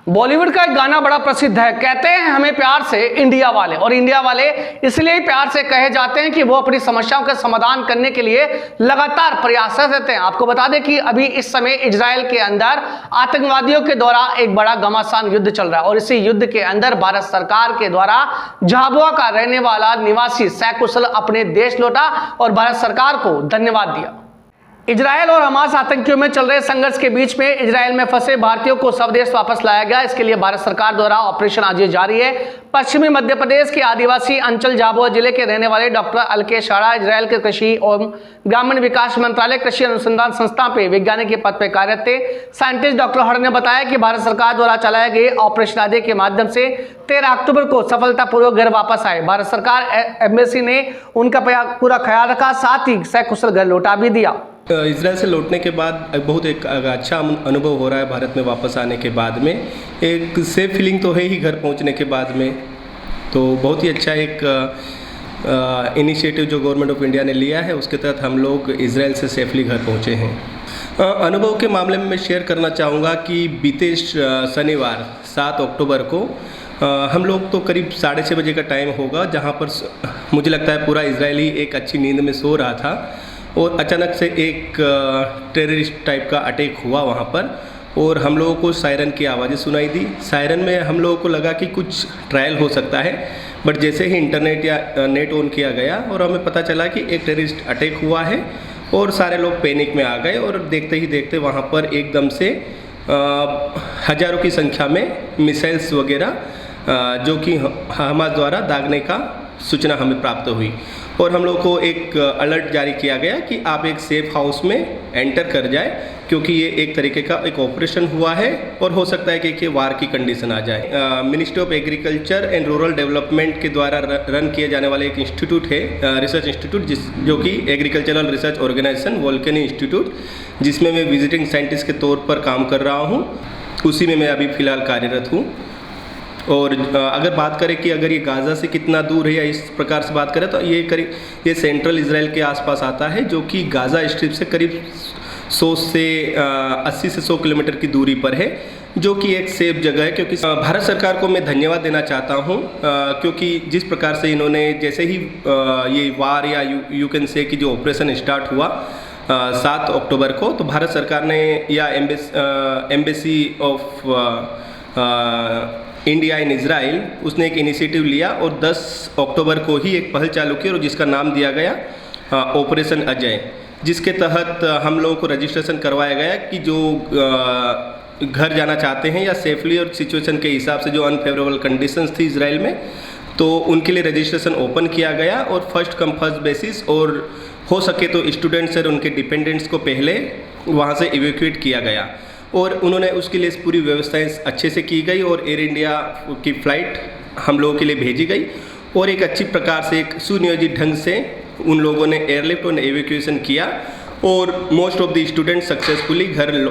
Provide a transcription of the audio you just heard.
बॉलीवुड का एक गाना बड़ा प्रसिद्ध है, कहते हैं हमें प्यार से इंडिया वाले। और इंडिया वाले इसलिए ही प्यार से कहे जाते हैं कि वो अपनी समस्याओं का समाधान करने के लिए लगातार प्रयासरत रहते हैं। आपको बता दें कि अभी इस समय इजराइल के अंदर आतंकवादियों के द्वारा एक बड़ा घमासान युद्ध चल रहा है और इसी युद्ध के अंदर भारत सरकार के द्वारा झाबुआ का रहने वाला निवासी सकुशल अपने देश लौटा और भारत सरकार को धन्यवाद दिया। इजराइल और हमास आतंकियों में चल रहे संघर्ष के बीच में इजराइल में फंसे भारतीयों को स्वदेश वापस लाया गया। इसके लिए भारत सरकार द्वारा ऑपरेशन आज जारी है। पश्चिमी मध्य प्रदेश के आदिवासी अंचल झाबुआ जिले के रहने वाले डॉक्टर अलकेश शाड़ा इजराइल के कृषि एवं ग्रामीण विकास मंत्रालय कृषि अनुसंधान संस्था पे वैज्ञानिक के पद पर कार्यरत थे। साइंटिस्ट डॉक्टर हर ने बताया कि भारत सरकार द्वारा चलाए गए ऑपरेशन आदि के माध्यम से 13 अक्टूबर को सफलतापूर्वक घर वापस आए। भारत सरकार एम्बेसी ने उनका पूरा ख्याल रखा, साथ ही सकुशल घर लौटा भी दिया। इजराइल से लौटने के बाद बहुत एक अच्छा अनुभव हो रहा है। भारत में वापस आने के बाद में एक सेफ फीलिंग तो है ही घर पहुंचने के बाद में, तो बहुत ही अच्छा एक इनिशिएटिव जो गवर्नमेंट ऑफ इंडिया ने लिया है, उसके तहत हम लोग इजराइल से सेफली घर पहुंचे हैं। अनुभव के मामले में मैं शेयर करना चाहूँगा कि बीते शनिवार 7 अक्टूबर को हम लोग तो करीब 6:30 बजे का टाइम होगा, जहाँ पर मुझे लगता है पूरा इजरायली एक अच्छी नींद में सो रहा था और अचानक से एक टेररिस्ट टाइप का अटैक हुआ वहाँ पर और हम लोगों को सायरन की आवाज़ें सुनाई दी। सायरन में हम लोगों को लगा कि कुछ ट्रायल हो सकता है, बट जैसे ही इंटरनेट या नेट ऑन किया गया और हमें पता चला कि एक टेररिस्ट अटैक हुआ है और सारे लोग पैनिक में आ गए और देखते ही देखते वहाँ पर एकदम से हज़ारों की संख्या में मिसाइल्स वगैरह जो कि हमास द्वारा दागने का सूचना हमें प्राप्त हुई और हम लोग को एक अलर्ट जारी किया गया कि आप एक सेफ हाउस में एंटर कर जाए, क्योंकि ये एक तरीके का एक ऑपरेशन हुआ है और हो सकता है कि वार की कंडीशन आ जाए। Ministry of agriculture and rural development के द्वारा रन किए जाने वाले एक इंस्टीट्यूट है, रिसर्च इंस्टीट्यूट, जो कि agricultural research organisation volcano institute, जिसमें मैं विजिटिंग साइंटिस्ट के तौर पर काम कर रहा हूँ। उसी में मैं अभी फ़िलहाल कार्यरत हूँ। और अगर बात करें कि अगर ये गाज़ा से कितना दूर है या इस प्रकार से बात करें तो ये सेंट्रल इजराइल के आसपास आता है, जो कि गाज़ा स्ट्रिप से करीब 80 से 100 किलोमीटर की दूरी पर है, जो कि एक सेफ जगह है। क्योंकि भारत सरकार को मैं धन्यवाद देना चाहता हूँ, क्योंकि जिस प्रकार से इन्होंने जैसे ही ये वार या यू कैन से कि जो ऑपरेशन स्टार्ट हुआ 7 अक्टूबर को, तो भारत सरकार ने या embassy of India in Israel उसने एक इनिशिएटिव लिया और 10 अक्टूबर को ही एक पहल चालू की और जिसका नाम दिया गया ऑपरेशन अजय, जिसके तहत हम लोगों को रजिस्ट्रेशन करवाया गया कि जो घर जाना चाहते हैं या सेफली और सिचुएशन के हिसाब से जो अनफेवरेबल कंडीशंस थी इजराइल में, तो उनके लिए रजिस्ट्रेशन ओपन किया गया और फर्स्ट कम फर्स्ट बेसिस और हो सके तो स्टूडेंट्स और उनके डिपेंडेंट्स को पहले वहाँ से इवैक्यूएट किया गया और उन्होंने उसके लिए पूरी व्यवस्थाएं अच्छे से की गई और एयर इंडिया की फ़्लाइट हम लोगों के लिए भेजी गई और एक अच्छी प्रकार से एक सुनियोजित ढंग से उन लोगों ने एयरलिफ्ट और एवैक्यूएशन किया और most of the student successfully घर